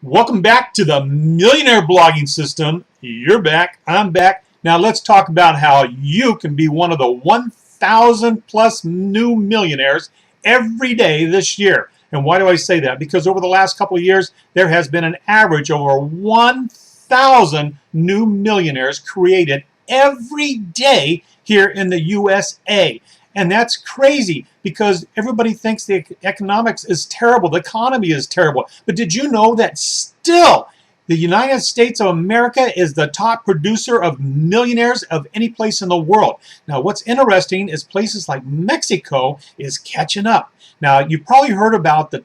Welcome back to the Millionaire blogging system. You're back. I'm back. Now let's talk about how you can be one of the 1,000 plus new millionaires every day this year. And why do I say that? Because over the last couple of years, there has been an average over 1,000 new millionaires created every day here in the USA. And that's crazy because everybody thinks the economics is terrible, the economy is terrible. But did you know that still the United States of America is the top producer of millionaires of any place in the world? Now, what's interesting is places like Mexico is catching up. Now, you've probably heard about the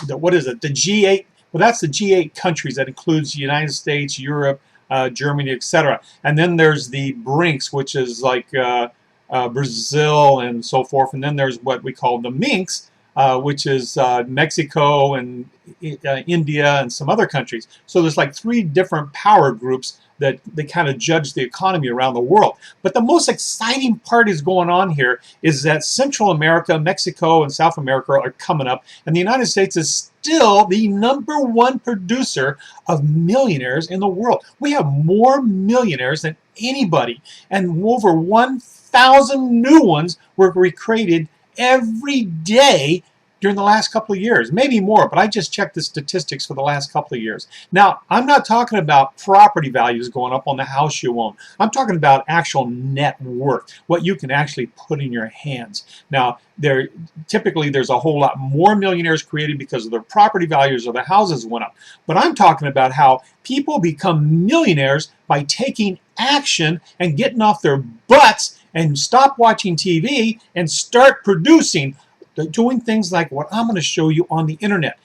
what is it? The G8. Well, that's the G8 countries. That includes the United States, Europe, Germany, etc. And then there's the BRICS, which is like Brazil and so forth, and then there's what we call the Minx, which is Mexico and India and some other countries. So there's like three different power groups that they kind of judge the economy around the world. But the most exciting part is going on here is that Central America, Mexico, and South America are coming up, and the United States is still the #1 producer of millionaires in the world. We have more millionaires than anybody, and over 1,000 new ones were recreated every day during the last couple of years, maybe more, but I just checked the statistics for the last couple of years. Now, I'm not talking about property values going up on the house you own. I'm talking about actual net worth, what you can actually put in your hands. Now, typically there's a whole lot more millionaires created because of their property values or the houses went up. But I'm talking about how people become millionaires by taking action and getting off their butts and stop watching TV and start producing, doing things like what I'm going to show you on the internet.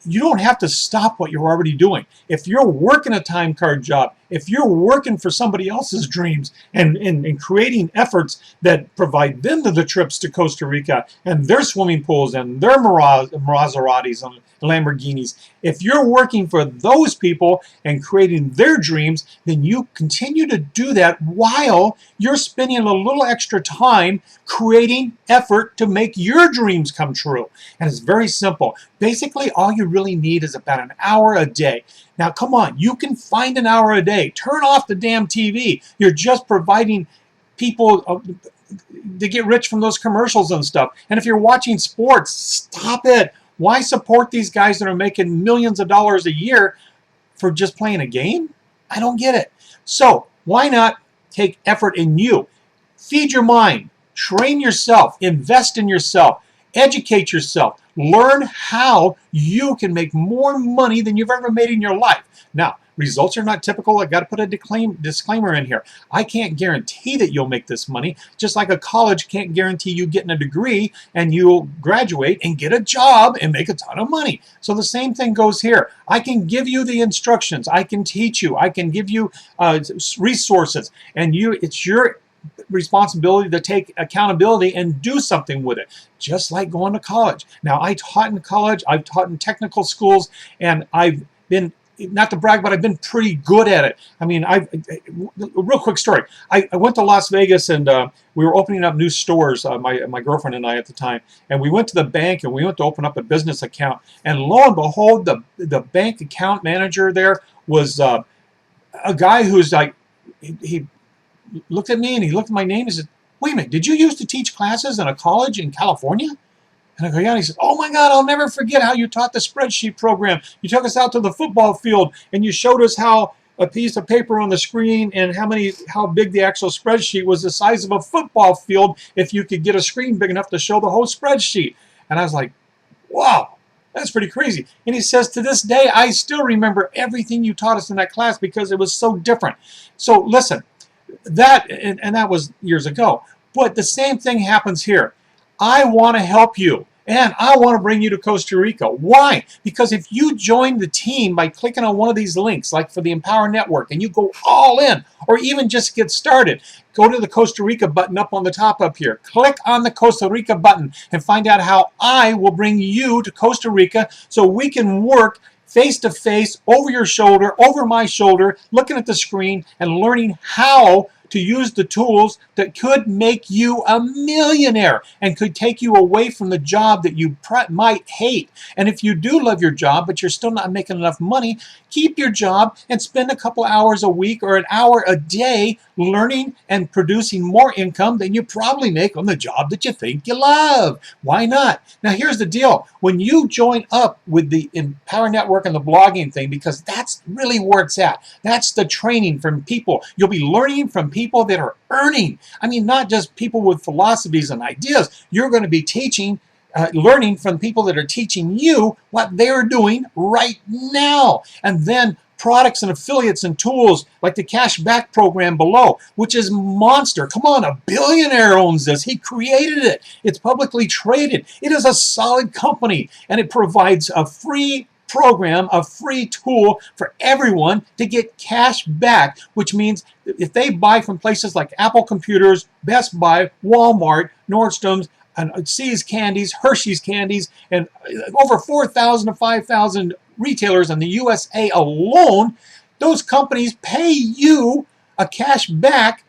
You don't have to stop what you're already doing. If you're working a time card job, if you're working for somebody else's dreams and creating efforts that provide them the trips to Costa Rica and their swimming pools and their Maseratis and Lamborghinis, if you're working for those people and creating their dreams, then you continue to do that while you're spending a little extra time creating effort to make your dreams come true. And it's very simple. Basically, all you really need is about an hour a day. Now, come on, you can find an hour a day. Turn off the damn TV. You're just providing people to get rich from those commercials and stuff. And if you're watching sports, stop it. Why support these guys that are making millions of dollars a year for just playing a game? I don't get it. So why not take effort in you? Feed your mind. Train yourself. Invest in yourself. Educate yourself. Learn how you can make more money than you've ever made in your life. Now, results are not typical. I got to put a disclaimer in here. I can't guarantee that you'll make this money, just like a college can't guarantee you getting a degree and you'll graduate and get a job and make a ton of money. So the same thing goes here. I can give you the instructions. I can teach you. I can give you resources, and it's your responsibility to take accountability and do something with it, just like going to college. Now, I taught in college, I've taught in technical schools, and I've been, not to brag, but I've been pretty good at it. I mean, a real quick story. I went to Las Vegas, and we were opening up new stores, my girlfriend and I at the time, and we went to the bank and we went to open up a business account, and lo and behold, the bank account manager there was a guy who's like, he looked at me and he looked at my name and said, "Wait a minute, did you used to teach classes in a college in California?" And I go, "Yeah." And he said, "Oh my God, I'll never forget how you taught the Spreadsheet Program. You took us out to the football field and you showed us how a piece of paper on the screen and how big the actual spreadsheet was the size of a football field if you could get a screen big enough to show the whole spreadsheet." And I was like, wow, that's pretty crazy. And he says, "To this day, I still remember everything you taught us in that class because it was so different." So listen, that was years ago, but the same thing happens here. I want to help you, and I want to bring you to Costa Rica. Why? Because if you join the team by clicking on one of these links, like for the Empower Network, and you go all in, or even just get started, go to the Costa Rica button up on the top up here. Click on the Costa Rica button and find out how I will bring you to Costa Rica so we can work face to face, over your shoulder, over my shoulder, looking at the screen and learning how to use the tools that could make you a millionaire and could take you away from the job that you might hate. And if you do love your job, but you're still not making enough money, keep your job and spend a couple hours a week or an hour a day learning and producing more income than you probably make on the job that you think you love. Why not? Now, here's the deal. When you join up with the Empower Network and the blogging thing, because that's really where it's at. That's the training from people. You'll be learning from people that are earning. I mean, not just people with philosophies and ideas. You're going to be teaching learning from people that are teaching you what they're doing right now. And then products and affiliates and tools like the cashback program below, which is monster. Come on, a billionaire owns this. He created it. It's publicly traded. It is a solid company, and it provides a free program, a free tool for everyone to get cash back, which means if they buy from places like Apple Computers, Best Buy, Walmart, Nordstrom's, and See's Candies, Hershey's Candies, and over 4,000 to 5,000 retailers in the USA alone, those companies pay you a cash back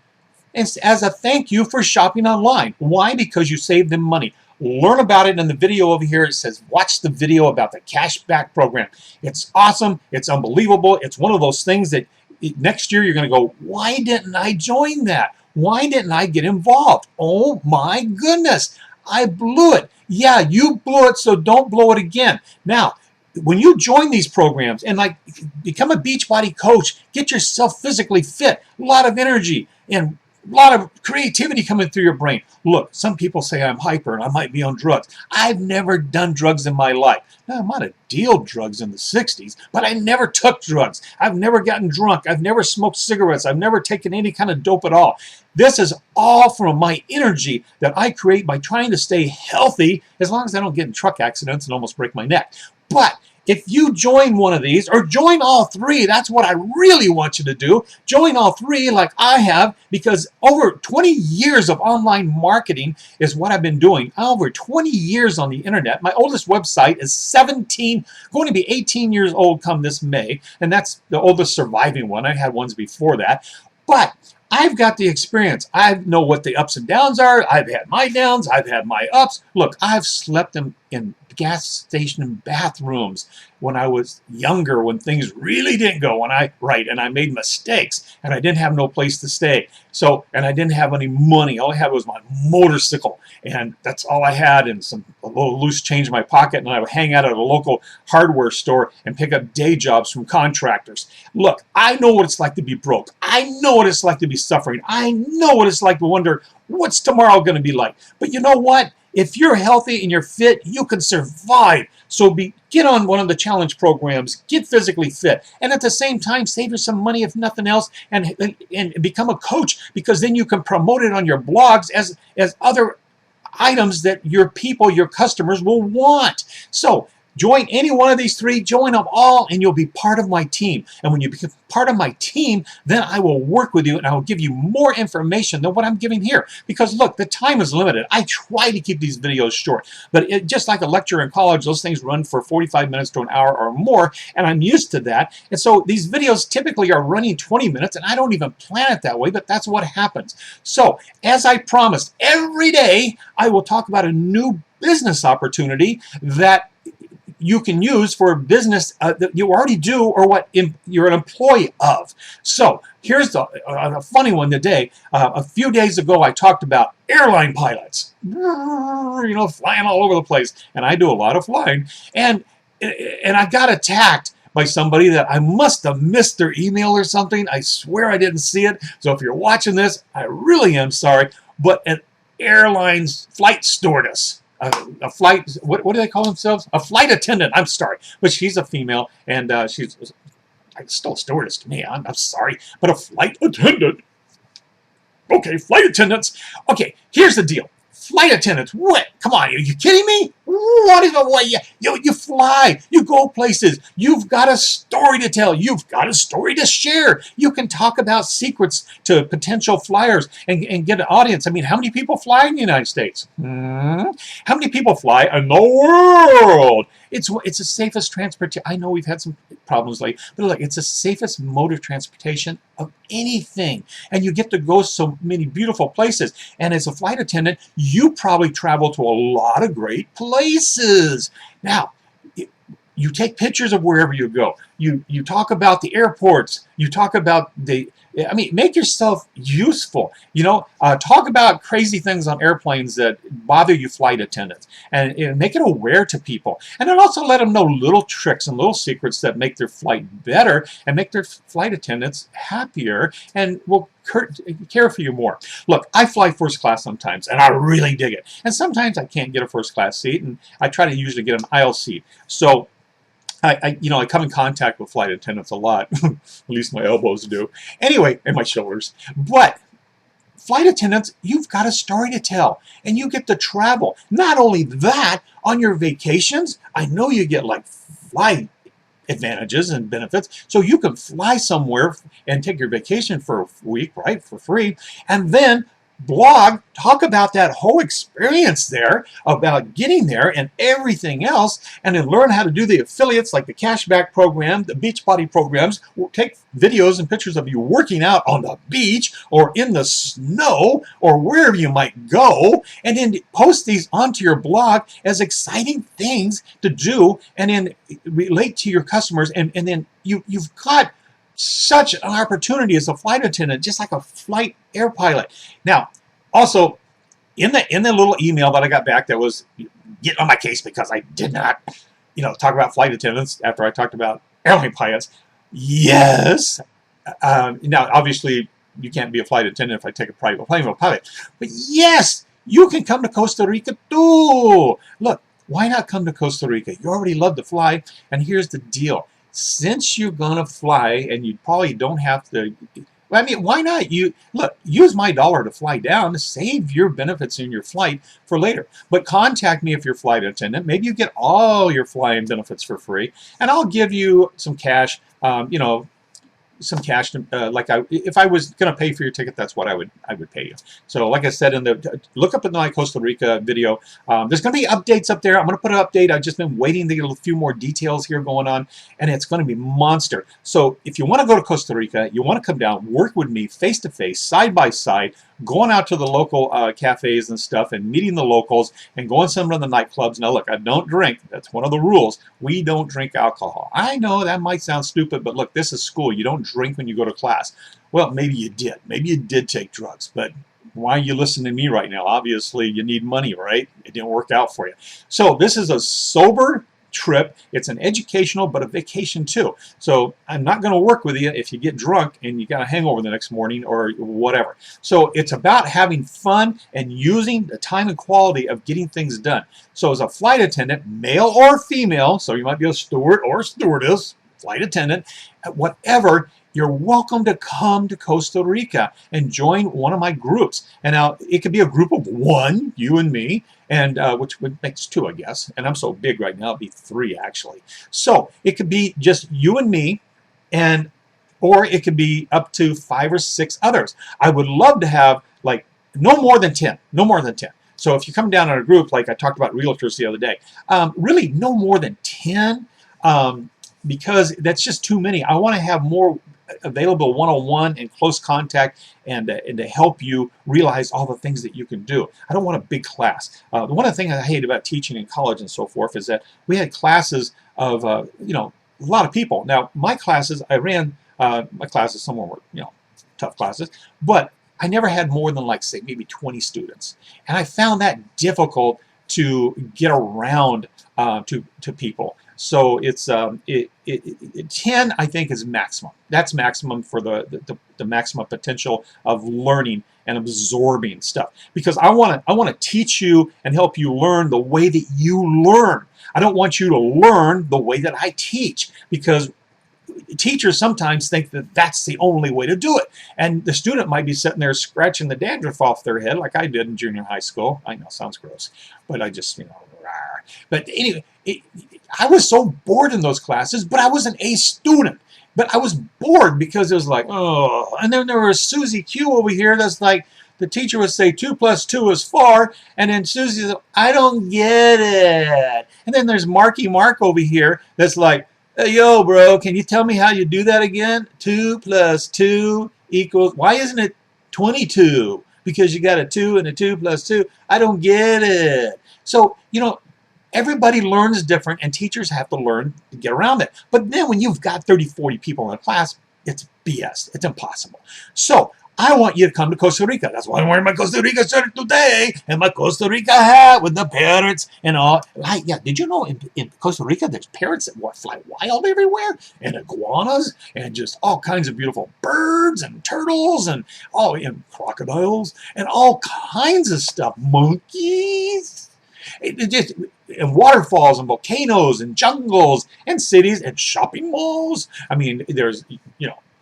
as a thank you for shopping online. Why? Because you saved them money. Learn about it in the video over here. It says watch the video about the cashback program. It's awesome. It's unbelievable. It's one of those things that next year you're going to go, why didn't I join that? Why didn't I get involved? Oh my goodness, I blew it. Yeah, you blew it, so don't blow it again. Now, when you join these programs and like become a Beachbody coach, get yourself physically fit, a lot of energy and a lot of creativity coming through your brain. Look, some people say I'm hyper and I might be on drugs. I've never done drugs in my life. Now, I might have dealt drugs in the 60s, but I never took drugs. I've never gotten drunk. I've never smoked cigarettes. I've never taken any kind of dope at all. This is all from my energy that I create by trying to stay healthy, as long as I don't get in truck accidents and almost break my neck. But if you join one of these, or join all three, that's what I really want you to do. Join all three like I have, because over 20 years of online marketing is what I've been doing. Over 20 years on the internet. My oldest website is 17, going to be 18 years old come this May, and that's the oldest surviving one. I had ones before that. But I've got the experience. I know what the ups and downs are. I've had my downs. I've had my ups. Look, I've slept in gas station bathrooms when I was younger, when things really didn't go right, and I made mistakes, and I didn't have no place to stay. So, and I didn't have any money. All I had was my motorcycle, and that's all I had, and a little loose change in my pocket, and I would hang out at a local hardware store and pick up day jobs from contractors. Look, I know what it's like to be broke. I know what it's like to be suffering. I know what it's like to wonder, what's tomorrow going to be like? But you know what? If you're healthy and you're fit, you can survive. So get on one of the challenge programs, get physically fit, and at the same time, save you some money if nothing else, and become a coach, because then you can promote it on your blogs as other items that your people, your customers will want. So join any one of these three, join them all, and you'll be part of my team. And when you become part of my team, then I will work with you and I will give you more information than what I'm giving here. Because look, the time is limited. I try to keep these videos short, but just like a lecture in college, those things run for 45 minutes to an hour or more, and I'm used to that. And so these videos typically are running 20 minutes, and I don't even plan it that way, but that's what happens. So as I promised, every day I will talk about a new business opportunity that you can use for a business that you already do or what you're an employee of. So here's a funny one today. A few days ago, I talked about airline pilots, flying all over the place. And I do a lot of flying. And I got attacked by somebody that I must have missed their email or something. I swear I didn't see it. So if you're watching this, I really am sorry. But an airline's flight stewardess, a flight, what do they call themselves? A flight attendant, I'm sorry. But she's a female, and she's still a stewardess to me. I'm sorry. But a flight attendant. Okay, flight attendants. Okay, here's the deal. Flight attendants, what? Come on, are you kidding me? What is the way you fly? You go places. You've got a story to tell. You've got a story to share. You can talk about secrets to potential flyers and get an audience. I mean, how many people fly in the United States? How many people fly in the world? It's the safest transportation. I know we've had some problems lately, but look, it's the safest mode of transportation of anything. And you get to go so many beautiful places. And as a flight attendant, you probably travel to a lot of great places. Now, you take pictures of wherever you go. You talk about the airports. You talk about make yourself useful. Talk about crazy things on airplanes that bother you flight attendants, and make it aware to people. And then also let them know little tricks and little secrets that make their flight better and make their flight attendants happier and will care for you more. Look, I fly first class sometimes, and I really dig it. And sometimes I can't get a first class seat, and I try to usually get an aisle seat. So I come in contact with flight attendants a lot. At least my elbows do. Anyway, and my shoulders. But flight attendants, you've got a story to tell, and you get to travel. Not only that, on your vacations, I know you get like flight advantages and benefits, so you can fly somewhere and take your vacation for a week, right, for free, and then blog, talk about that whole experience there, about getting there and everything else, and then learn how to do the affiliates like the cashback program, the Beachbody programs. We'll take videos and pictures of you working out on the beach or in the snow or wherever you might go, and then post these onto your blog as exciting things to do, and then relate to your customers, and then you've got such an opportunity as a flight attendant, just like a flight air pilot. Now, also, in the little email that I got back that was getting on my case because I did not, talk about flight attendants after I talked about airline pilots. Yes. Now, obviously, you can't be a flight attendant if I take a private plane with a pilot. But yes, you can come to Costa Rica too. Look, why not come to Costa Rica? You already love to fly, and here's the deal. Since you're gonna fly and you probably don't have to, I mean, why not? Use my dollar to fly down to save your benefits in your flight for later. But contact me if you're a flight attendant. Maybe you get all your flying benefits for free, and I'll give you some cash. Some cash to, if I was going to pay for your ticket, that's what I would pay you. So like I said, look up at my Costa Rica video. There's going to be updates up there. I'm going to put an update. I've just been waiting to get a few more details here going on, and it's going to be monster. So if you want to go to Costa Rica, you want to come down, work with me face to face, side by side, going out to the local cafes and stuff and meeting the locals and going to some of the nightclubs. Now look, I don't drink. That's one of the rules. We don't drink alcohol. I know that might sound stupid, but look, this is school. You don't drink when you go to class. Well, maybe you did. Maybe you did take drugs, but why are you listening to me right now? Obviously, you need money, right? It didn't work out for you. So this is a sober trip. It's an educational, but a vacation too. So I'm not going to work with you if you get drunk and you got a hangover the next morning or whatever. So it's about having fun and using the time and quality of getting things done. So as a flight attendant, male or female, so you might be a steward or stewardess, flight attendant, whatever, you're welcome to come to Costa Rica and join one of my groups. And now it could be a group of one, you and me, and which would make two, I guess. And I'm so big right now, it'd be three actually. So it could be just you and me, or it could be up to 5 or 6 others. I would love to have like no more than 10, no more than 10. So if you come down in a group, like I talked about realtors the other day, really no more than 10, because that's just too many. I want to have more available one-on-one and close contact, and to help you realize all the things that you can do. I don't want a big class. One of the things I hate about teaching in college and so forth is that we had classes of a lot of people. Now my classes, I ran my classes, some were tough classes, but I never had more than like say maybe 20 students, and I found that difficult to get around to people. So it's 10, I think, is maximum. That's maximum for the maximum potential of learning and absorbing stuff. Because I want to teach you and help you learn the way that you learn. I don't want you to learn the way that I teach, because teachers sometimes think that that's the only way to do it. And the student might be sitting there scratching the dandruff off their head like I did in junior high school. I know, sounds gross, but I just, rawr. But anyway, I was so bored in those classes, but I was an A student. But I was bored because it was like, oh. And then there was Susie Q over here that's like, the teacher would say 2 plus 2 is 4, and then Susie said, I don't get it. And then there's Marky Mark over here that's like, hey, yo, bro, can you tell me how you do that again? 2 plus 2 equals, why isn't it 22? Because you got a 2 and a 2 plus 2. I don't get it. So, everybody learns different, and teachers have to learn to get around it. But then when you've got 30, 40 people in a class, it's BS. It's impossible. So I want you to come to Costa Rica. That's why I'm wearing my Costa Rica shirt today, and my Costa Rica hat with the parrots and all. Like, yeah, did you know in Costa Rica there's parrots that fly wild everywhere, and iguanas, and just all kinds of beautiful birds and turtles and crocodiles and all kinds of stuff, monkeys. And waterfalls and volcanoes and jungles and cities and shopping malls. I mean, there's,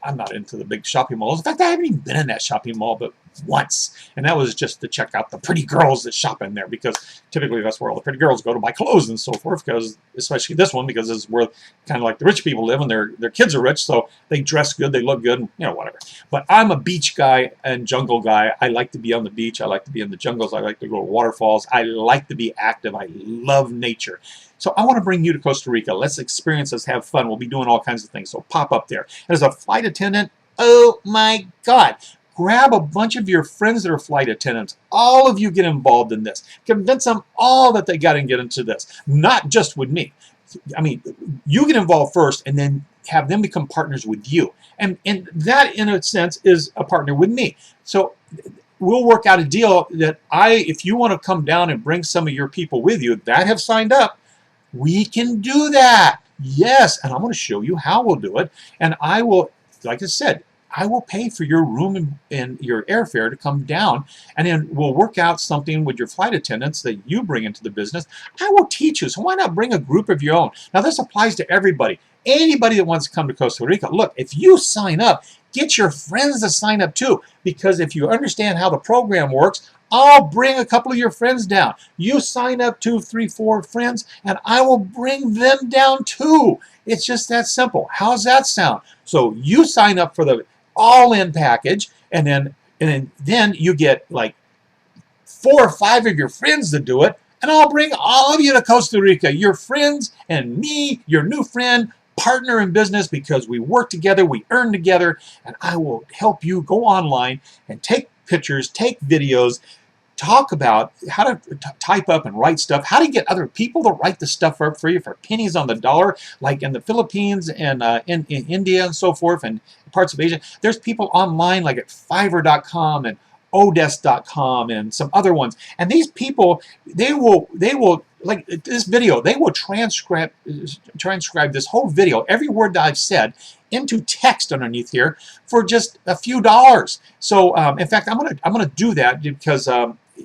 I'm not into the big shopping malls. In fact, I haven't even been in that shopping mall but once. And that was just to check out the pretty girls that shop in there, because typically that's where all the pretty girls go to buy clothes and so forth, because especially this one, because it's where kind of like the rich people live, and their kids are rich, so they dress good, they look good, and whatever. But I'm a beach guy and jungle guy. I like to be on the beach. I like to be in the jungles. I like to go to waterfalls. I like to be active. I love nature. So I want to bring you to Costa Rica. Let's experience this, have fun. We'll be doing all kinds of things. So pop up there. As a flight attendant, oh my God. Grab a bunch of your friends that are flight attendants. All of you get involved in this. Convince them all that they got to get into this. Not just with me. I mean, you get involved first, and then have them become partners with you. And that, in a sense, is a partner with me. So we'll work out a deal that if you want to come down and bring some of your people with you that have signed up, we can do that. Yes, and I'm going to show you how we'll do it. And I will, like I said, I will pay for your room and your airfare to come down, and then we'll work out something with your flight attendants that you bring into the business. I will teach you, so why not bring a group of your own? Now, this applies to everybody. Anybody that wants to come to Costa Rica, look, if you sign up, get your friends to sign up too, because if you understand how the program works, I'll bring a couple of your friends down. You sign up 2, 3, 4 friends, and I will bring them down too. It's just that simple. How's that sound? So you sign up for the all-in package, and then you get like 4 or 5 of your friends to do it, and I'll bring all of you to Costa Rica, your friends and me, your new friend, partner in business, because we work together, we earn together, and I will help you go online and take pictures, take videos, talk about how to type up and write stuff, how to get other people to write the stuff up for you for pennies on the dollar, like in the Philippines and in India and so forth, and parts of Asia. There's people online like at Fiverr.com and Odesk.com and some other ones, and these people, they will like this video, they will transcribe this whole video, every word that I've said, into text underneath here for just a few dollars. So in fact, I'm gonna do that because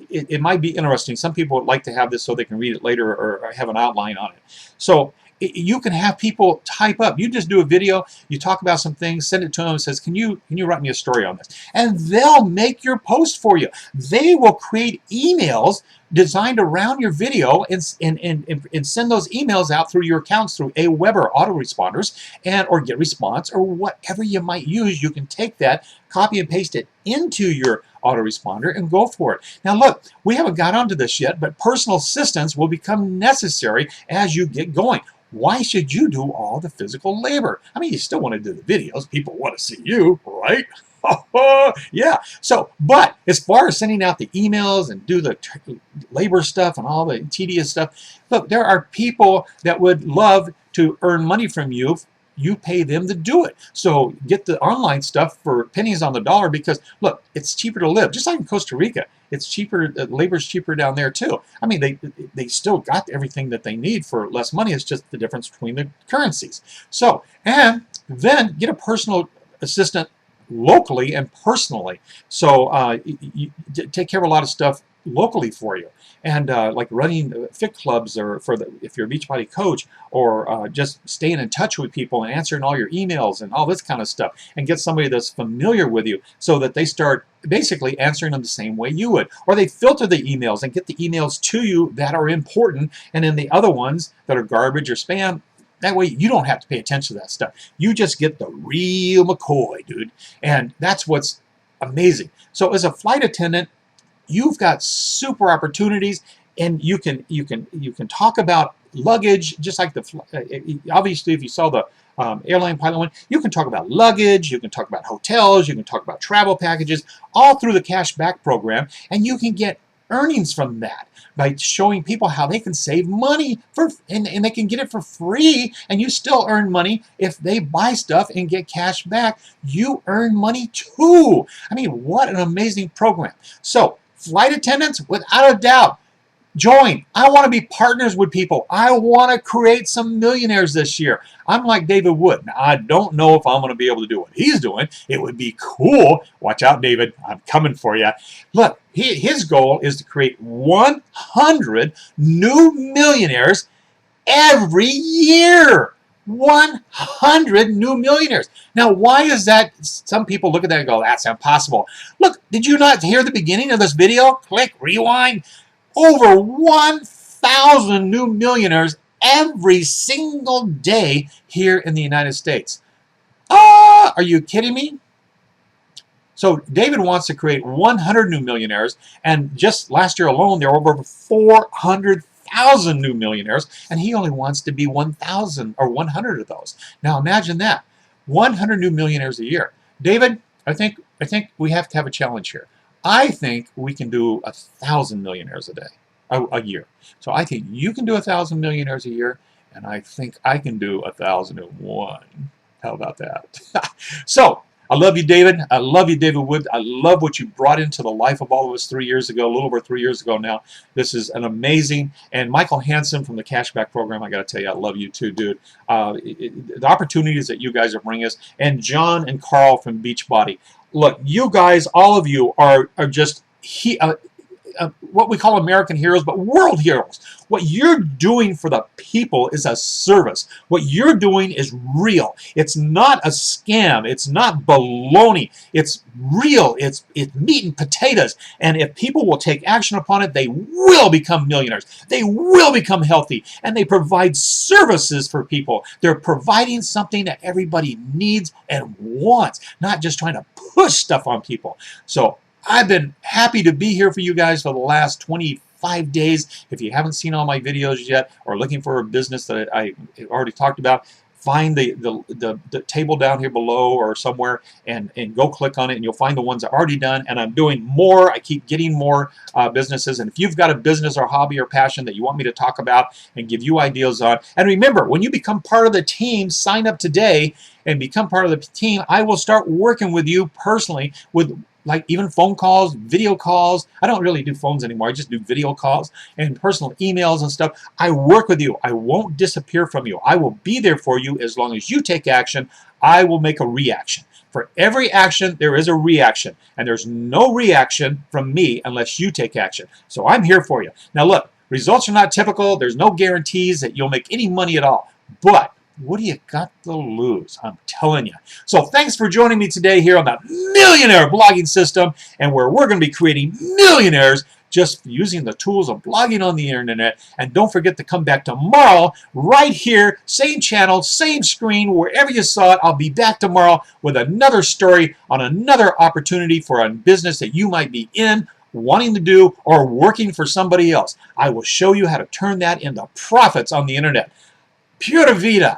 it might be interesting. Some people would like to have this so they can read it later or have an outline on it. So you can have people type up. You just do a video, you talk about some things, send it to them, and says, can you write me a story on this? And they'll make your post for you. They will create emails designed around your video and send those emails out through your accounts through AWeber autoresponders or GetResponse or whatever you might use. You can take that, copy and paste it into your autoresponder and go for it. Now look, we haven't got onto this yet, but personal assistance will become necessary as you get going. Why should you do all the physical labor? I mean, you still want to do the videos. People want to see you, right? Yeah. So, but as far as sending out the emails and do the labor stuff and all the tedious stuff, look, there are people that would love to earn money from you. You pay them to do it. So get the online stuff for pennies on the dollar, because look, it's cheaper to live. Just like in Costa Rica, it's cheaper. Labor's cheaper down there too. I mean, they still got everything that they need for less money. It's just the difference between the currencies. So, and then get a personal assistant locally and personally. So you take care of a lot of stuff locally for you. And like running fit clubs, or if you're a Beachbody coach, or just staying in touch with people and answering all your emails and all this kind of stuff, and get somebody that's familiar with you so that they start basically answering them the same way you would. Or they filter the emails and get the emails to you that are important, and then the other ones that are garbage or spam, that way you don't have to pay attention to that stuff. You just get the real McCoy, dude. And that's what's amazing. So as a flight attendant, you've got super opportunities, and you can talk about luggage, just like obviously if you saw the airline pilot one, you can talk about luggage, you can talk about hotels, you can talk about travel packages, all through the cash back program, and you can get earnings from that by showing people how they can save money and they can get it for free, and you still earn money. If they buy stuff and get cash back, you earn money too. I mean, what an amazing program. So flight attendants, without a doubt, join. I want to be partners with people. I want to create some millionaires this year. I'm like David Wood. Now, I don't know if I'm going to be able to do what he's doing. It would be cool. Watch out, David. I'm coming for you. Look, his goal is to create 100 new millionaires every year. 100 new millionaires. Now, why is that? Some people look at that and go, that's impossible. Look, did you not hear the beginning of this video? Click rewind. Over 1,000 new millionaires every single day here in the United States. Are you kidding me? So David wants to create 100 new millionaires, and just last year alone, there were over 400,000 new millionaires, and he only wants to be 1,000 or 100 of those. Now imagine that, 100 new millionaires a year. David, I think we have to have a challenge here. I think we can do 1,000 millionaires a year. So I think you can do 1,000 millionaires a year, and I think I can do 1,001. How about that? So I love you, David. I love you, David Wood. I love what you brought into the life of all of us 3 years ago, a little over 3 years ago now. This is an amazing. And Michael Hansen from the Cashback Program, I got to tell you, I love you too, dude. The opportunities that you guys are bringing us, and John and Carl from Beachbody. Look, you guys, all of you are just what we call American heroes, but world heroes. What you're doing for the people is a service. What you're doing is real. It's not a scam. It's not baloney. It's real. It's meat and potatoes. And if people will take action upon it, they will become millionaires. They will become healthy. And they provide services for people. They're providing something that everybody needs and wants, not just trying to push stuff on people. So I've been happy to be here for you guys for the last 25 days. If you haven't seen all my videos yet, or looking for a business that I already talked about, find the table down here below or somewhere, and go click on it, and you'll find the ones I've already done. And I'm doing more. I keep getting more businesses. And if you've got a business or hobby or passion that you want me to talk about and give you ideas on, and remember, when you become part of the team, sign up today and become part of the team. I will start working with you personally with, like, even phone calls, video calls. I don't really do phones anymore. I just do video calls and personal emails and stuff. I work with you. I won't disappear from you. I will be there for you as long as you take action. I will make a reaction. For every action, there is a reaction. And there's no reaction from me unless you take action. So I'm here for you. Now look, results are not typical. There's no guarantees that you'll make any money at all. But what do you got to lose? I'm telling you. So thanks for joining me today here on the Millionaire Blogging System, and where we're going to be creating millionaires just using the tools of blogging on the internet. And don't forget to come back tomorrow right here, same channel, same screen, wherever you saw it. I'll be back tomorrow with another story on another opportunity for a business that you might be in, wanting to do, or working for somebody else. I will show you how to turn that into profits on the internet. Pura vida.